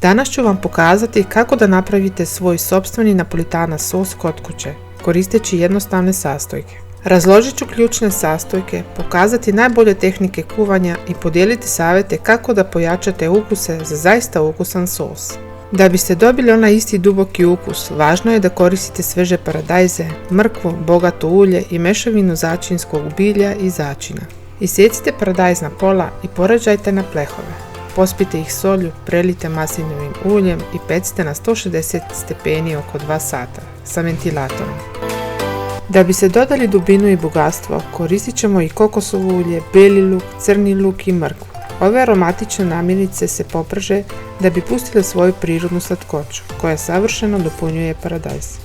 Danas ću vam pokazati kako da napravite svoj sopstveni napolitana sos kod kuće, koristeći jednostavne sastojke. Razložit ću ključne sastojke, pokazati najbolje tehnike kuvanja i podijeliti savjete kako da pojačate ukuse za zaista ukusan sos. Da biste dobili onaj isti duboki ukus, važno je da koristite sveže paradajze, mrkvu, bogato ulje i mešavinu začinskog bilja i začina. Isjecite paradajz na pola i poređajte na plehove. Pospite ih solju, prelijte maslinovim uljem i pecite na 160 stepeni oko 2 sata sa ventilatorom. Da bi se dodali dubinu i bogatstvo, koristit ćemo i kokosovo ulje, bijeli luk, crni luk i mrkvu. Ove aromatične namirnice se poprže da bi pustile svoju prirodnu slatkoću, koja savršeno dopunjuje paradajz.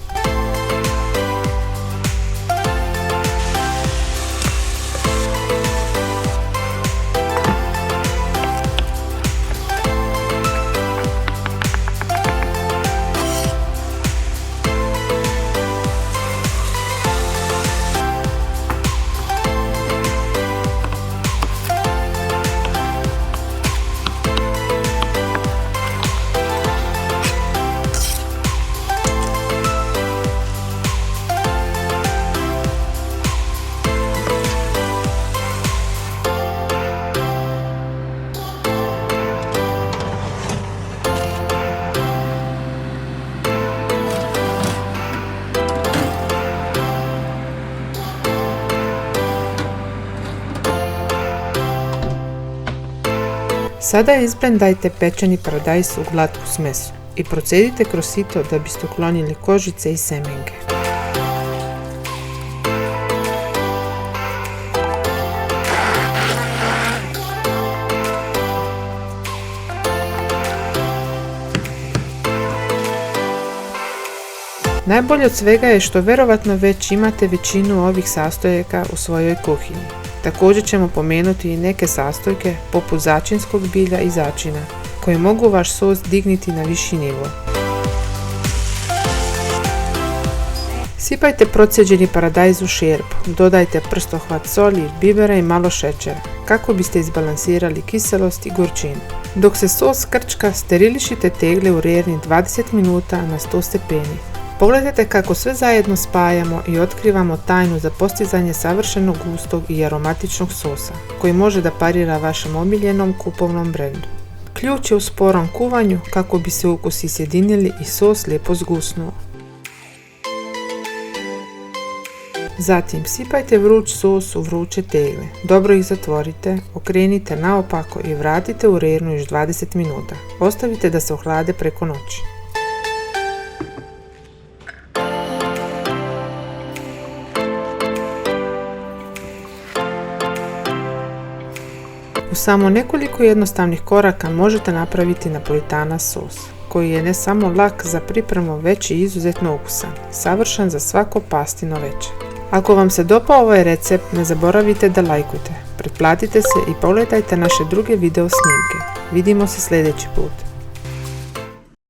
Sada izblendajte pečeni paradajz u glatku smesu i procedite kroz sito da biste uklonili kožice i semenke. Najbolje od svega je što vjerovatno već imate većinu ovih sastojaka u svojoj kuhinji. Također ćemo pomenuti i neke sastojke poput začinskog bilja i začina, koje mogu vaš sos dignuti na viši nivo. Sipajte procjeđeni paradajz u šerpu, dodajte prstohvat soli, bibera i malo šećera, kako biste izbalansirali kiselost i gorčinu. Dok se sos krčka, sterilišite tegle u rerni 20 minuta na 100 stepeni. Pogledajte kako sve zajedno spajamo i otkrivamo tajnu za postizanje savršenog gustog i aromatičnog sosa, koji može da parira vašem omiljenom kupovnom brendu. Ključ je u sporom kuvanju kako bi se ukusi sjedinili i sos lijepo zgusnuo. Zatim sipajte vruć sos u vruće tegle, dobro ih zatvorite, okrenite naopako i vratite u rernu još 20 minuta. Ostavite da se ohlade preko noći. U samo nekoliko jednostavnih koraka možete napraviti napolitana sos, koji je ne samo lak za pripremu, već i izuzetno ukusan, savršen za svako pastino večer. Ako vam se dopao ovaj recept, ne zaboravite da lajkujte, pretplatite se i pogledajte naše druge video snimke. Vidimo se sljedeći put.